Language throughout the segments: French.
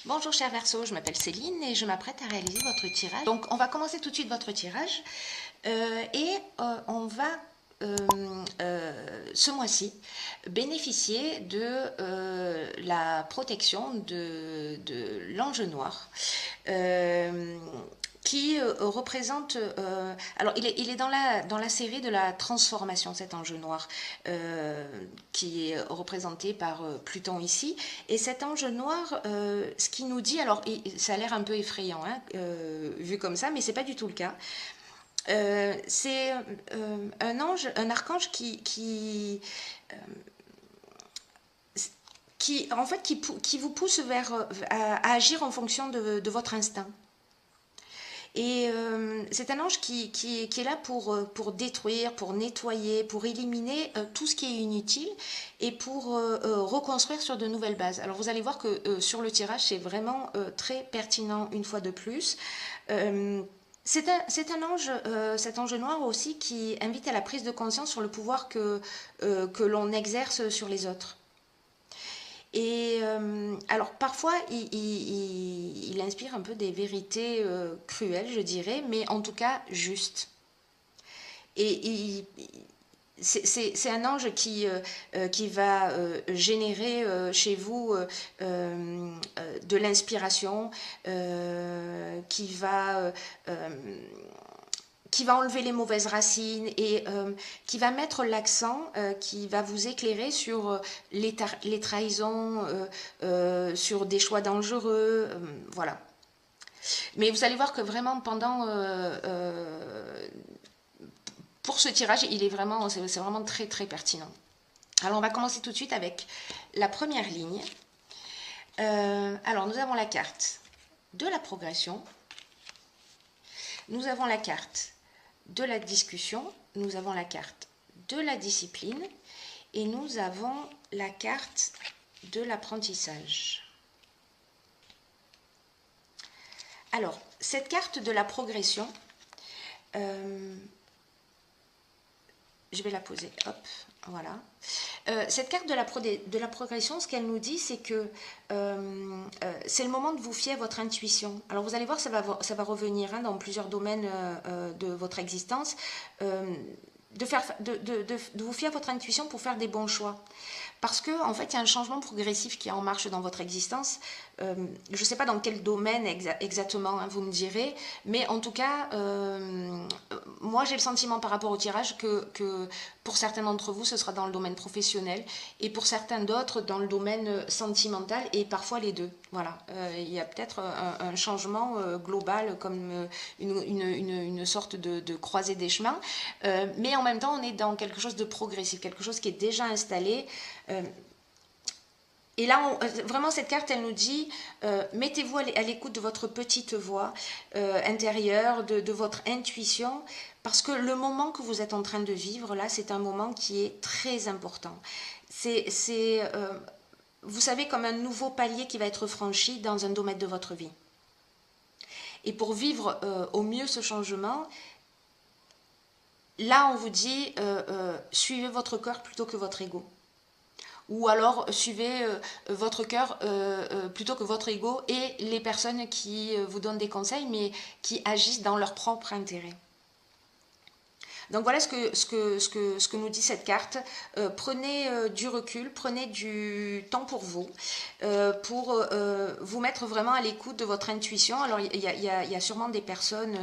Bonjour cher Verseau, je m'appelle Céline et je m'apprête à réaliser votre tirage. Donc on va commencer tout de suite votre tirage on va ce mois-ci bénéficier de la protection de l'ange noir. Qui représente... alors, il est dans la série de la transformation, cet ange noir, qui est représenté par Pluton ici. Et cet ange noir, ce qui nous dit... Alors, ça a l'air un peu effrayant, hein, vu comme ça, mais c'est pas du tout le cas. C'est un ange, un archange en fait, qui vous pousse à agir en fonction de votre instinct. Et c'est un ange qui est là pour détruire, pour nettoyer, pour éliminer tout ce qui est inutile et pour reconstruire sur de nouvelles bases. Alors vous allez voir que sur le tirage, c'est vraiment très pertinent une fois de plus. C'est un ange, cet ange noir aussi qui invite à la prise de conscience sur le pouvoir que l'on exerce sur les autres. Et alors parfois il inspire un peu des vérités cruelles, je dirais, mais en tout cas justes. Et c'est un ange qui va générer chez vous de l'inspiration, qui va enlever les mauvaises racines et qui va mettre l'accent, qui va vous éclairer sur les trahisons, sur des choix dangereux, voilà. Mais vous allez voir que vraiment pour ce tirage, c'est vraiment très très pertinent. Alors on va commencer tout de suite avec la première ligne. Alors nous avons la carte de la progression, nous avons la carte de la discussion, nous avons la carte de la discipline et nous avons la carte de l'apprentissage. Alors, cette carte de la progression, je vais la poser, hop, voilà. Cette carte de la progression, ce qu'elle nous dit, c'est que c'est le moment de vous fier à votre intuition. Alors vous allez voir, ça va revenir hein, dans plusieurs domaines de votre existence, de vous fier à votre intuition pour faire des bons choix. Parce que en fait, il y a un changement progressif qui est en marche dans votre existence. Je ne sais pas dans quel domaine exactement, hein, vous me direz, mais en tout cas, moi j'ai le sentiment par rapport au tirage que pour certains d'entre vous, ce sera dans le domaine professionnel et pour certains d'autres dans le domaine sentimental et parfois les deux. Voilà, il y a peut-être un changement global comme une sorte de croisée des chemins, mais en même temps, on est dans quelque chose de progressif, quelque chose qui est déjà installé. Et là, vraiment, cette carte, elle nous dit, mettez-vous à l'écoute de votre petite voix intérieure, de votre intuition, parce que le moment que vous êtes en train de vivre, là, c'est un moment qui est très important. Vous savez, comme un nouveau palier qui va être franchi dans un domaine de votre vie. Et pour vivre au mieux ce changement, là, on vous dit, suivez votre cœur plutôt que votre ego. Ou alors suivez votre cœur plutôt que votre ego et les personnes qui vous donnent des conseils mais qui agissent dans leur propre intérêt. Donc voilà ce que nous dit cette carte. Prenez du recul, prenez du temps pour vous mettre vraiment à l'écoute de votre intuition. Alors il y a sûrement des personnes,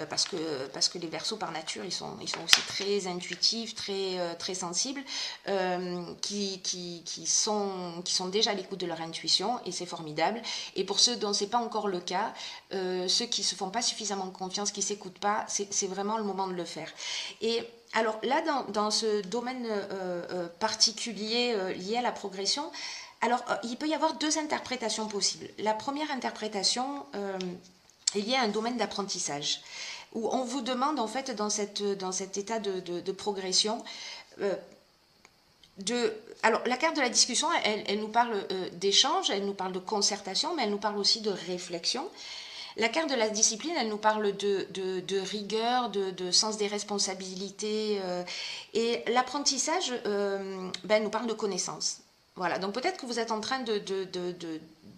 parce que les Verseaux par nature, ils sont aussi très intuitifs, très sensibles, qui sont déjà à l'écoute de leur intuition et c'est formidable. Et pour ceux dont ce n'est pas encore le cas, ceux qui ne se font pas suffisamment confiance, qui ne s'écoutent pas, c'est vraiment le moment de le faire. Et alors là, dans ce domaine particulier lié à la progression, alors il peut y avoir deux interprétations possibles. La première interprétation est liée à un domaine d'apprentissage, où on vous demande en fait dans cet état de progression alors la carte de la discussion, elle nous parle d'échange, elle nous parle de concertation, mais elle nous parle aussi de réflexion. La carte de la discipline, elle nous parle de rigueur, de sens des responsabilités. Et l'apprentissage, nous parle de connaissance. Voilà, donc peut-être que vous êtes en train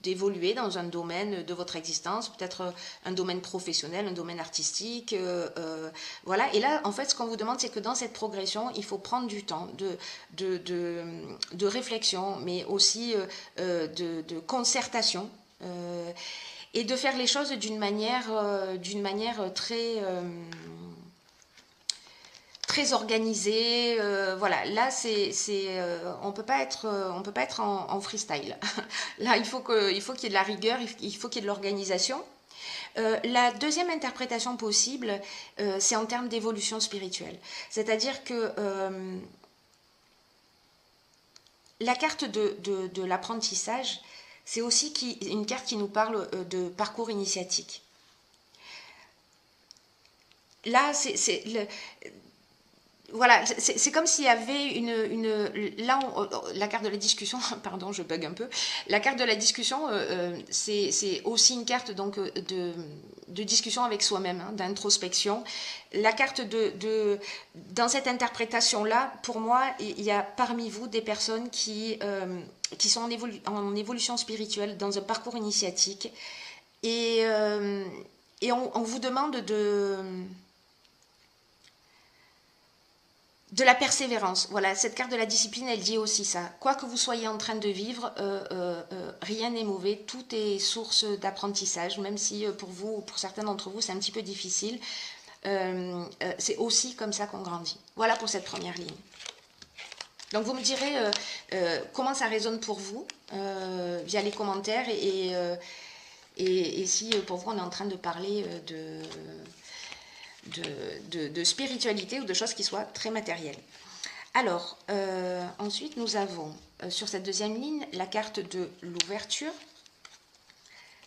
d'évoluer dans un domaine de votre existence, peut-être un domaine professionnel, un domaine artistique, voilà. Et là, en fait, ce qu'on vous demande, c'est que dans cette progression, il faut prendre du temps de réflexion, mais aussi de concertation, et de faire les choses d'une manière très très organisée. Voilà, là on peut pas être en freestyle. Là, il faut qu'il y ait de la rigueur, il faut qu'il y ait de l'organisation. La deuxième interprétation possible, c'est en termes d'évolution spirituelle. C'est-à-dire que la carte de l'apprentissage, c'est aussi une carte qui nous parle de parcours initiatique. Là, voilà, c'est comme s'il y avait là, la carte de la discussion, pardon, je bug un peu. La carte de la discussion, c'est aussi une carte donc de discussion avec soi-même, hein, d'introspection. La carte dans cette interprétation-là, pour moi, il y a parmi vous des personnes qui sont en évolution spirituelle, dans un parcours initiatique, et on vous demande de la persévérance. Voilà, cette carte de la discipline, elle dit aussi ça. Quoi que vous soyez en train de vivre, rien n'est mauvais, tout est source d'apprentissage, même si pour vous, pour certains d'entre vous, c'est un petit peu difficile. C'est aussi comme ça qu'on grandit. Voilà pour cette première ligne. Donc vous me direz comment ça résonne pour vous via les commentaires, et si pour vous on est en train de parler de spiritualité ou de choses qui soient très matérielles. Alors, ensuite, nous avons sur cette deuxième ligne la carte de l'ouverture,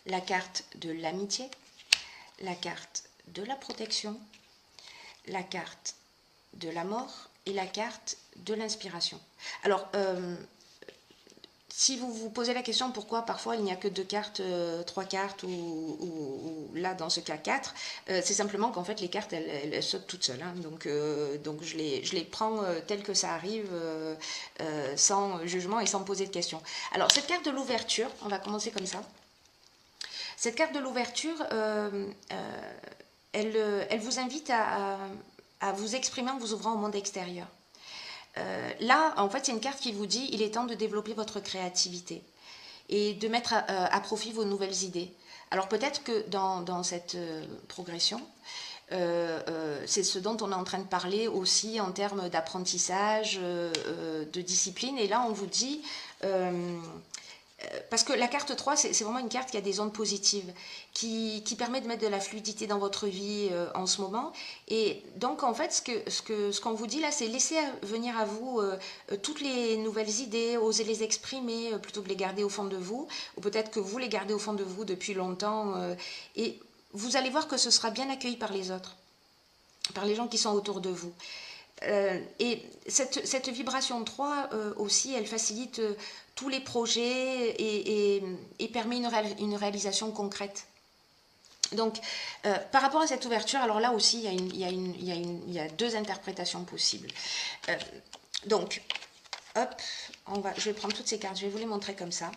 la carte de l'amitié, la carte de la protection, la carte de la mort et la carte de l'inspiration. Alors, si vous vous posez la question pourquoi parfois il n'y a que 2 cartes, 3 cartes, ou là dans ce cas 4, c'est simplement qu'en fait les cartes elles sautent toutes seules, hein. Donc je les prends telles que ça arrive, sans jugement et sans poser de questions. Alors cette carte de l'ouverture, on va commencer comme ça. Cette carte de l'ouverture, elle vous invite à vous exprimer en vous ouvrant au monde extérieur. Là, en fait, c'est une carte qui vous dit il est temps de développer votre créativité et de mettre à profit vos nouvelles idées. Alors peut-être que dans cette progression, c'est ce dont on est en train de parler aussi en termes d'apprentissage, de discipline. Et là, on vous dit... parce que la carte 3, c'est vraiment une carte qui a des ondes positives, qui permet de mettre de la fluidité dans votre vie en ce moment. Et donc, en fait, ce qu'on vous dit là, c'est laisser venir à vous toutes les nouvelles idées, oser les exprimer plutôt que les garder au fond de vous, ou peut-être que vous les gardez au fond de vous depuis longtemps. Et vous allez voir que ce sera bien accueilli par les autres, par les gens qui sont autour de vous. Et cette vibration 3 aussi, elle facilite tous les projets et permet une réalisation concrète. Donc, par rapport à cette ouverture, alors là aussi, il y a 2 interprétations possibles. Donc, hop, je vais prendre toutes ces cartes, je vais vous les montrer comme ça.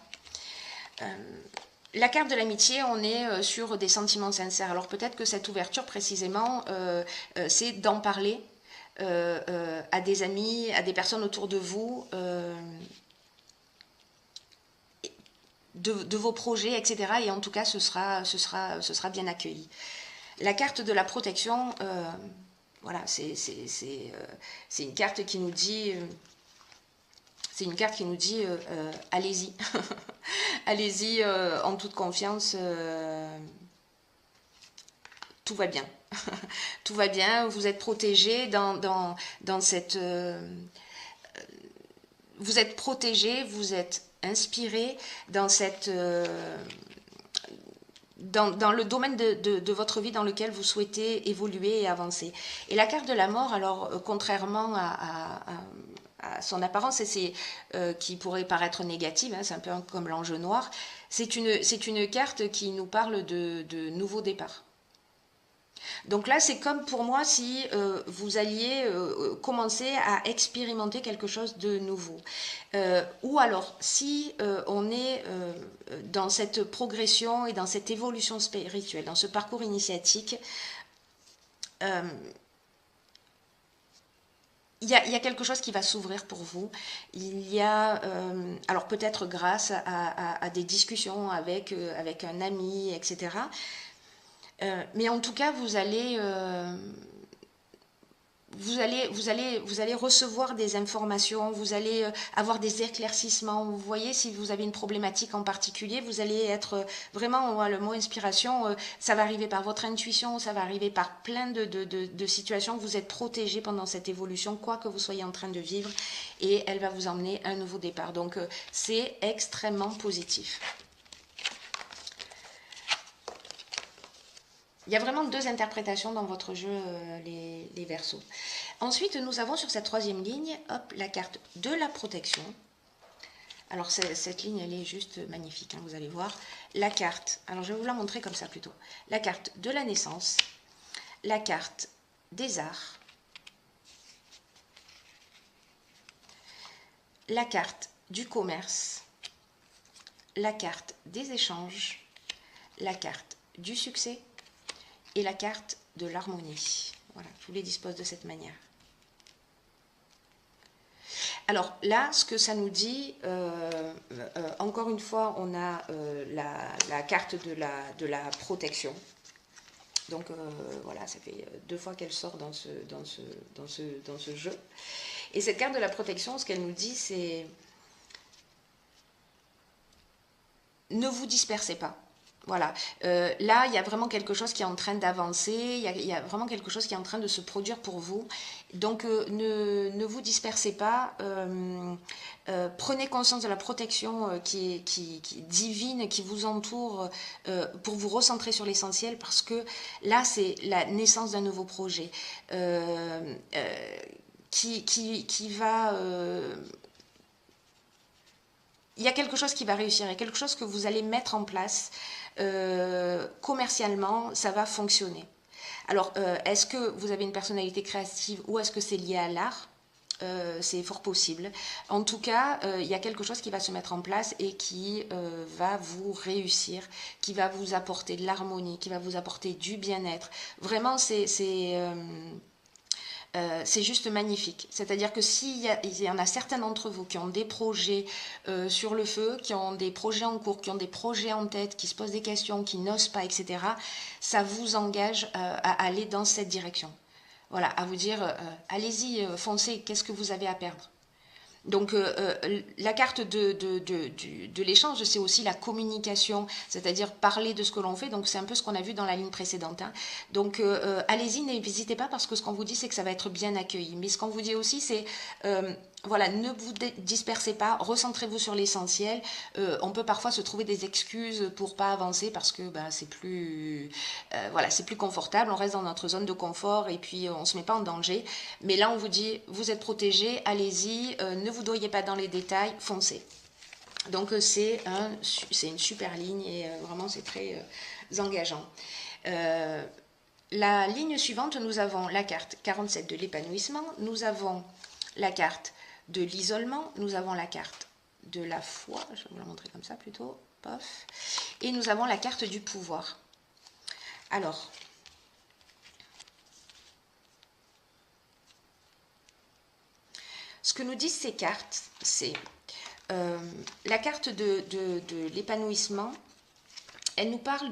La carte de l'amitié, on est sur des sentiments sincères. Alors peut-être que cette ouverture, précisément, c'est d'en parler à des amis, à des personnes autour de vous, de vos projets, etc. Et en tout cas, ce sera bien accueilli. La carte de la protection, voilà, c'est une carte qui nous dit... c'est une carte qui nous dit allez-y, allez-y en toute confiance, tout va bien. Tout va bien, vous êtes protégé dans cette... vous êtes protégé, vous êtes inspiré dans cette... dans le domaine de votre vie dans lequel vous souhaitez évoluer et avancer. Et la carte de la mort, alors contrairement à son apparence, qui pourrait paraître négative, hein, c'est un peu comme l'ange noir, c'est une carte qui nous parle de nouveau départ. Donc là, c'est comme pour moi si vous alliez commencer à expérimenter quelque chose de nouveau. Ou alors, si on est dans cette progression et dans cette évolution spirituelle, dans ce parcours initiatique, il y a quelque chose qui va s'ouvrir pour vous. Il y a, alors peut-être grâce à des discussions avec un ami, etc. Mais en tout cas, vous allez recevoir des informations, vous allez avoir des éclaircissements. Vous voyez, si vous avez une problématique en particulier, vous allez être vraiment, le mot inspiration, ça va arriver par votre intuition, ça va arriver par plein de situations. Vous êtes protégé pendant cette évolution, quoi que vous soyez en train de vivre, et elle va vous emmener à un nouveau départ. Donc, c'est extrêmement positif. Il y a vraiment deux interprétations dans votre jeu, les Verseaux. Ensuite, nous avons sur cette troisième ligne, hop, la carte de la protection. Alors, cette ligne, elle est juste magnifique, hein, vous allez voir. La carte, alors je vais vous la montrer comme ça plutôt. La carte de la naissance, la carte des arts, la carte du commerce, la carte des échanges, la carte du succès, et la carte de l'harmonie. Voilà, je vous les dispose de cette manière. Alors là, ce que ça nous dit, encore une fois, on a la carte de la protection. Donc voilà, ça fait 2 fois qu'elle sort dans ce jeu. Et cette carte de la protection, ce qu'elle nous dit, c'est ne vous dispersez pas. Voilà, là il y a vraiment quelque chose qui est en train d'avancer, il y a vraiment quelque chose qui est en train de se produire pour vous. Donc ne vous dispersez pas, prenez conscience de la protection qui est divine, qui vous entoure, pour vous recentrer sur l'essentiel, parce que là c'est la naissance d'un nouveau projet qui va... il y a quelque chose qui va réussir, il y a quelque chose que vous allez mettre en place commercialement, ça va fonctionner. Alors, est-ce que vous avez une personnalité créative ou est-ce que c'est lié à l'art? C'est fort possible. En tout cas, il y a quelque chose qui va se mettre en place et qui va vous réussir, qui va vous apporter de l'harmonie, qui va vous apporter du bien-être. Vraiment, c'est juste magnifique. C'est-à-dire que il y en a certains d'entre vous qui ont des projets sur le feu, qui ont des projets en cours, qui ont des projets en tête, qui se posent des questions, qui n'osent pas, etc., ça vous engage à aller dans cette direction. Voilà, à vous dire, allez-y, foncez, qu'est-ce que vous avez à perdre? Donc la carte de l'échange, c'est aussi la communication, c'est-à-dire parler de ce que l'on fait. Donc c'est un peu ce qu'on a vu dans la ligne précédente, hein. Donc allez-y, n'hésitez pas, parce que ce qu'on vous dit, c'est que ça va être bien accueilli. Mais ce qu'on vous dit aussi, c'est voilà, ne vous dispersez pas, recentrez-vous sur l'essentiel. On peut parfois se trouver des excuses pour pas avancer parce que c'est plus voilà, c'est plus confortable, on reste dans notre zone de confort et puis on se met pas en danger. Mais là, on vous dit, vous êtes protégés, allez-y, ne vous doyez pas dans les détails, foncez. Donc c'est une super ligne et vraiment c'est très engageant. La ligne suivante, nous avons la carte 47 de l'épanouissement, nous avons la carte de l'isolement, nous avons la carte de la foi, je vais vous la montrer comme ça plutôt, pof, et nous avons la carte du pouvoir. Alors, ce que nous disent ces cartes, c'est la carte de l'épanouissement, elle nous parle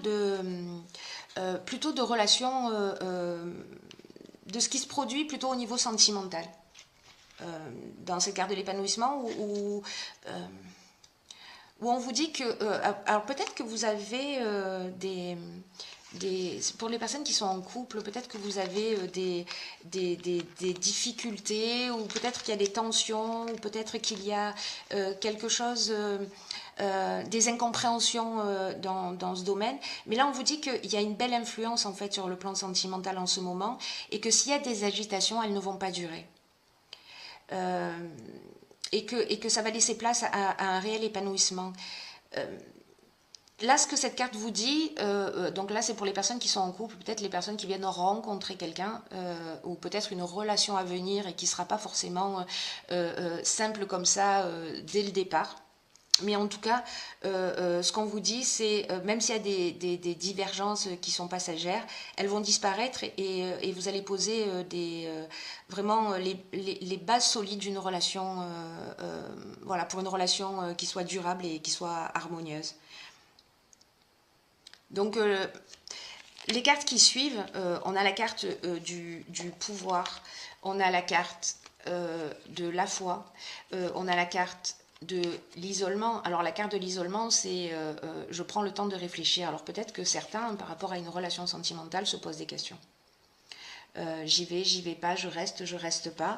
plutôt de relations, de ce qui se produit plutôt au niveau sentimental. Dans cette carte de l'épanouissement où on vous dit que... alors peut-être que vous avez pour les personnes qui sont en couple, peut-être que vous avez des difficultés, ou peut-être qu'il y a des tensions, ou peut-être qu'il y a quelque chose, des incompréhensions dans ce domaine. Mais là, on vous dit qu'il y a une belle influence en fait sur le plan sentimental en ce moment, et que s'il y a des agitations, elles ne vont pas durer. Et que ça va laisser place à un réel épanouissement. Là, ce que cette carte vous dit, donc là, c'est pour les personnes qui sont en couple, peut-être les personnes qui viennent rencontrer quelqu'un, ou peut-être une relation à venir et qui ne sera pas forcément simple comme ça dès le départ. Mais en tout cas, ce qu'on vous dit, c'est même s'il y a des divergences qui sont passagères, elles vont disparaître et vous allez poser vraiment les bases solides d'une relation, voilà, pour une relation qui soit durable et qui soit harmonieuse. Donc, les cartes qui suivent, on a la carte du pouvoir, on a la carte de la foi, on a la carte de l'isolement. Alors la carte de l'isolement, c'est je prends le temps de réfléchir. Alors peut-être que certains, par rapport à une relation sentimentale, se posent des questions. J'y vais pas, je reste pas.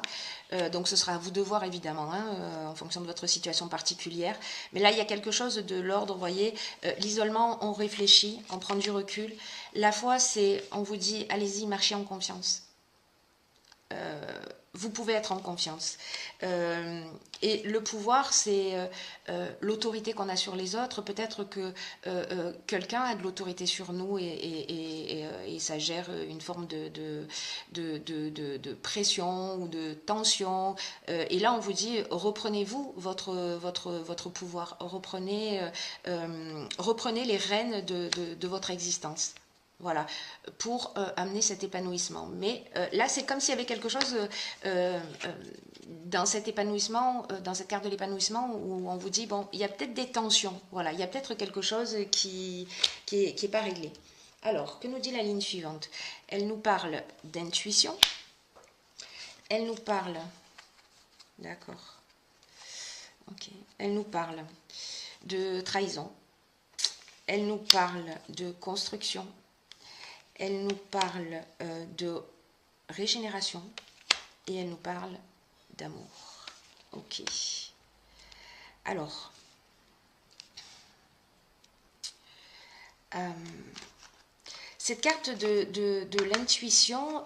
Donc ce sera à vous de voir évidemment, hein, en fonction de votre situation particulière. Mais là, il y a quelque chose de l'ordre, vous voyez. L'isolement, on réfléchit, on prend du recul. La foi, c'est, on vous dit, allez-y, marchez en confiance. Vous pouvez être en confiance. Et le pouvoir, c'est l'autorité qu'on a sur les autres. Peut-être que quelqu'un a de l'autorité sur nous et ça gère une forme de pression ou de tension. Et là, on vous dit, reprenez-vous votre pouvoir. Reprenez les rênes de votre existence. Voilà, pour amener cet épanouissement. Mais là, c'est comme s'il y avait quelque chose dans cet épanouissement, dans cette carte de l'épanouissement, où on vous dit, bon, il y a peut-être des tensions, voilà, il y a peut-être quelque chose qui est pas réglé. Alors, que nous dit la ligne suivante? Elle nous parle d'intuition, elle nous parle, d'accord, ok, elle nous parle de trahison, elle nous parle de construction, elle nous parle de régénération et elle nous parle d'amour. Ok. Alors, cette carte de l'intuition,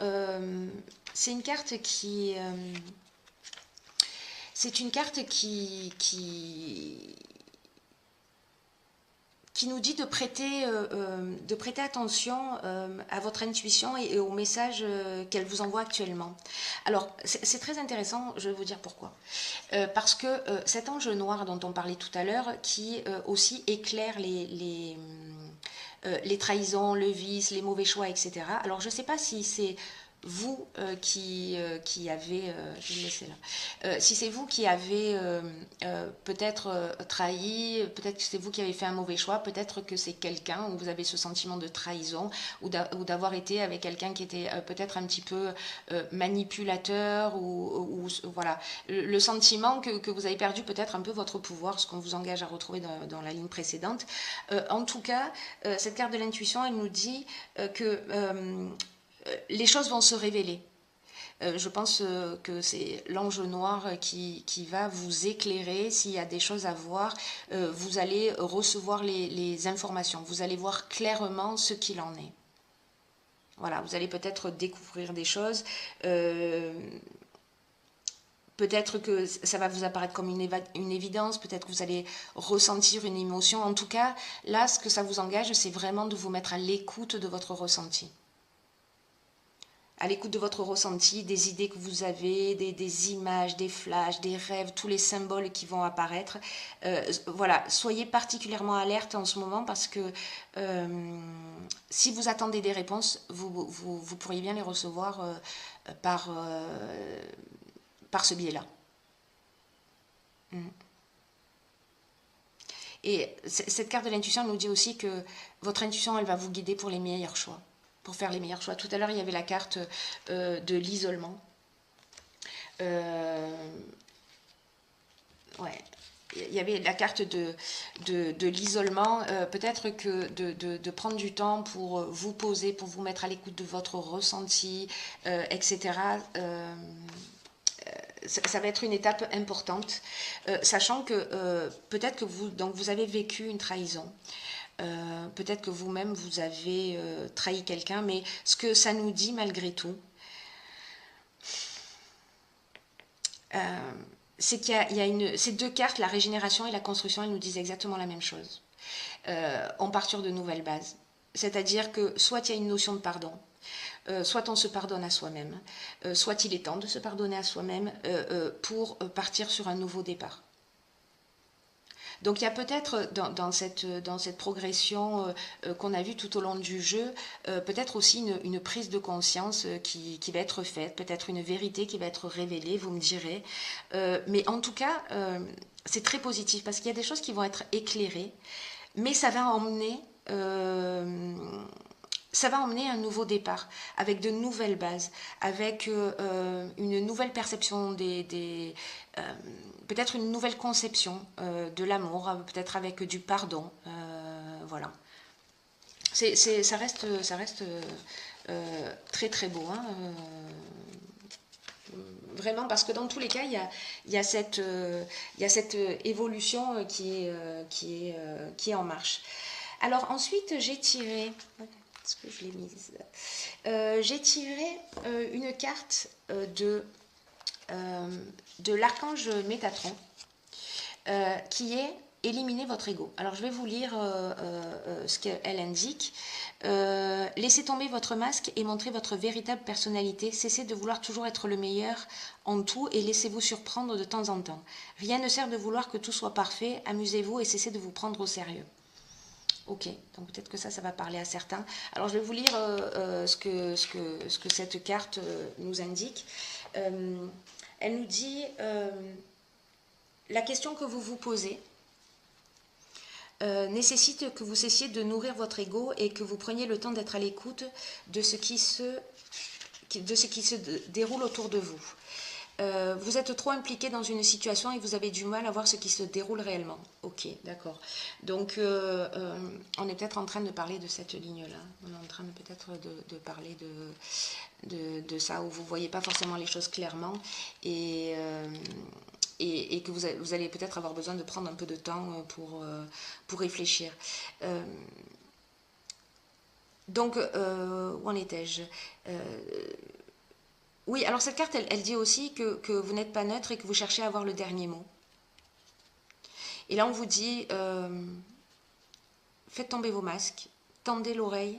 c'est une carte c'est une carte qui nous dit de prêter attention à votre intuition et aux messages qu'elle vous envoie actuellement. Alors, c'est très intéressant, je vais vous dire pourquoi. Parce que cet ange noir dont on parlait tout à l'heure, qui aussi éclaire les trahisons, le vice, les mauvais choix, etc. Alors, je ne sais pas si c'est vous qui avez, je vais le laisser là, si c'est vous qui avez peut-être trahi, peut-être que c'est vous qui avez fait un mauvais choix, peut-être que c'est quelqu'un où vous avez ce sentiment de trahison ou d'avoir été avec quelqu'un qui était peut-être un petit peu manipulateur ou voilà, le sentiment que vous avez perdu peut-être un peu votre pouvoir, ce qu'on vous engage à retrouver dans la ligne précédente. En tout cas, cette carte de l'intuition, elle nous dit que les choses vont se révéler. Je pense que c'est l'ange noir qui va vous éclairer. S'il y a des choses à voir, vous allez recevoir les informations. Vous allez voir clairement ce qu'il en est. Voilà, vous allez peut-être découvrir des choses. Peut-être que ça va vous apparaître comme une évidence. Peut-être que vous allez ressentir une émotion. En tout cas, là, ce que ça vous engage, c'est vraiment de vous mettre à l'écoute de votre ressenti. À l'écoute de votre ressenti, des idées que vous avez, des images, des flashs, des rêves, tous les symboles qui vont apparaître. Voilà, soyez particulièrement alerte en ce moment parce que si vous attendez des réponses, vous pourriez bien les recevoir par ce biais-là. Et cette carte de l'intuition nous dit aussi que votre intuition, elle va vous guider pour les meilleurs choix. Pour faire les meilleurs choix. Tout à l'heure, il y avait la carte de l'isolement. Ouais. Il y avait la carte de l'isolement. Peut-être que de prendre du temps pour vous poser, pour vous mettre à l'écoute de votre ressenti, etc. Ça va être une étape importante, sachant que peut-être que vous avez vécu une trahison. Peut-être que vous-même vous avez trahi quelqu'un, mais ce que ça nous dit malgré tout, c'est qu'il y a ces deux cartes, la régénération et la construction, elles nous disent exactement la même chose. on part sur de nouvelles bases. C'est-à-dire que soit il y a une notion de pardon, soit on se pardonne à soi-même, soit il est temps de se pardonner à soi-même pour partir sur un nouveau départ. Donc il y a peut-être dans cette progression qu'on a vue tout au long du jeu, peut-être aussi une prise de conscience qui va être faite, peut-être une vérité qui va être révélée, vous me direz. Mais en tout cas, c'est très positif parce qu'il y a des choses qui vont être éclairées, mais ça va emmener un nouveau départ, avec de nouvelles bases, avec une nouvelle perception peut-être une nouvelle conception de l'amour, peut-être avec du pardon. Voilà. Ça reste très très beau. Hein, vraiment, parce que dans tous les cas, il y a cette évolution qui est en marche. Alors ensuite, j'ai tiré... Est-ce que je l'ai mise j'ai tiré une carte de l'archange Métatron qui est éliminer votre ego. Alors je vais vous lire ce qu'elle indique. Laissez tomber votre masque et montrez votre véritable personnalité. Cessez de vouloir toujours être le meilleur en tout et laissez-vous surprendre de temps en temps. Rien ne sert de vouloir que tout soit parfait. Amusez-vous et cessez de vous prendre au sérieux. Ok, donc peut-être que ça va parler à certains. Alors je vais vous lire ce que cette carte nous indique. Elle nous dit la question que vous vous posez nécessite que vous cessiez de nourrir votre ego et que vous preniez le temps d'être à l'écoute de ce qui se déroule autour de vous. Vous êtes trop impliqué dans une situation et vous avez du mal à voir ce qui se déroule réellement. Ok, d'accord. Donc, on est peut-être en train de parler de cette ligne-là. On est en train peut-être de parler de ça, où vous ne voyez pas forcément les choses clairement et que vous allez peut-être avoir besoin de prendre un peu de temps pour réfléchir. Donc, où en étais-je Oui, alors cette carte, elle dit aussi que vous n'êtes pas neutre et que vous cherchez à avoir le dernier mot. Et là, on vous dit, faites tomber vos masques, tendez l'oreille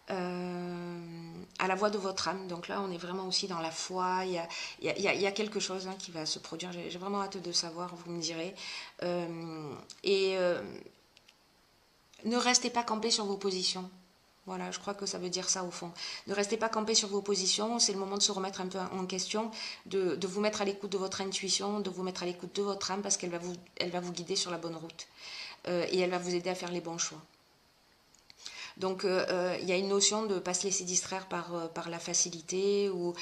à la voix de votre âme. Donc là, on est vraiment aussi dans la foi. Il y a quelque chose qui va se produire. J'ai vraiment hâte de savoir, vous me direz. Ne restez pas campé sur vos positions. Voilà, je crois que ça veut dire ça au fond. Ne restez pas campé sur vos positions, c'est le moment de se remettre un peu en question, de vous mettre à l'écoute de votre intuition, de vous mettre à l'écoute de votre âme parce qu'elle va vous guider sur la bonne route et elle va vous aider à faire les bons choix. Donc il y a une notion de ne pas se laisser distraire par la facilité ou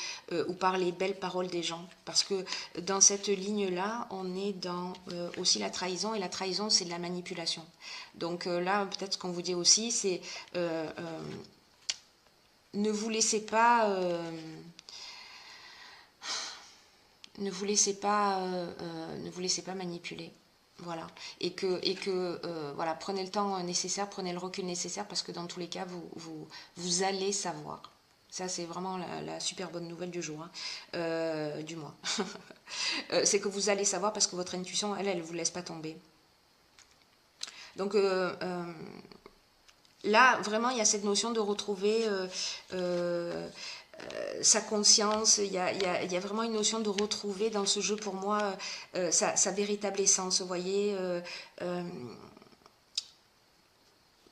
par les belles paroles des gens. Parce que dans cette ligne-là, on est dans aussi la trahison, et la trahison, c'est de la manipulation. Donc là, peut-être ce qu'on vous dit aussi, c'est ne vous laissez pas... ne vous laissez pas manipuler. Voilà. Et que voilà, prenez le temps nécessaire, prenez le recul nécessaire parce que dans tous les cas, vous allez savoir. Ça, c'est vraiment la super bonne nouvelle du jour, du mois. C'est que vous allez savoir parce que votre intuition, elle ne vous laisse pas tomber. Donc là, vraiment, il y a cette notion de retrouver sa conscience, il y a vraiment une notion de retrouver dans ce jeu pour moi sa véritable essence, vous voyez,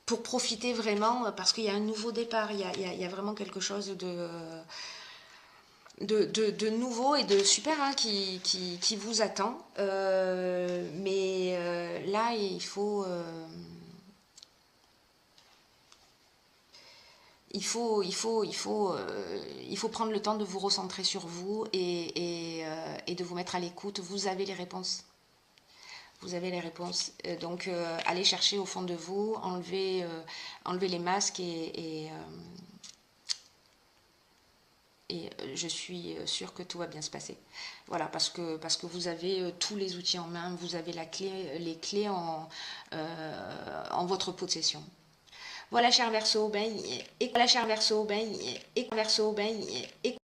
pour profiter vraiment, parce qu'il y a un nouveau départ, il y a vraiment quelque chose de nouveau et de super qui vous attend, mais là il faut... Il faut prendre le temps de vous recentrer sur vous et de vous mettre à l'écoute. Vous avez les réponses. Vous avez les réponses. Donc, allez chercher au fond de vous, enlevez les masques et je suis sûre que tout va bien se passer. Voilà, parce que vous avez tous les outils en main, vous avez les clés en votre possession. Voilà, cher Verseau, et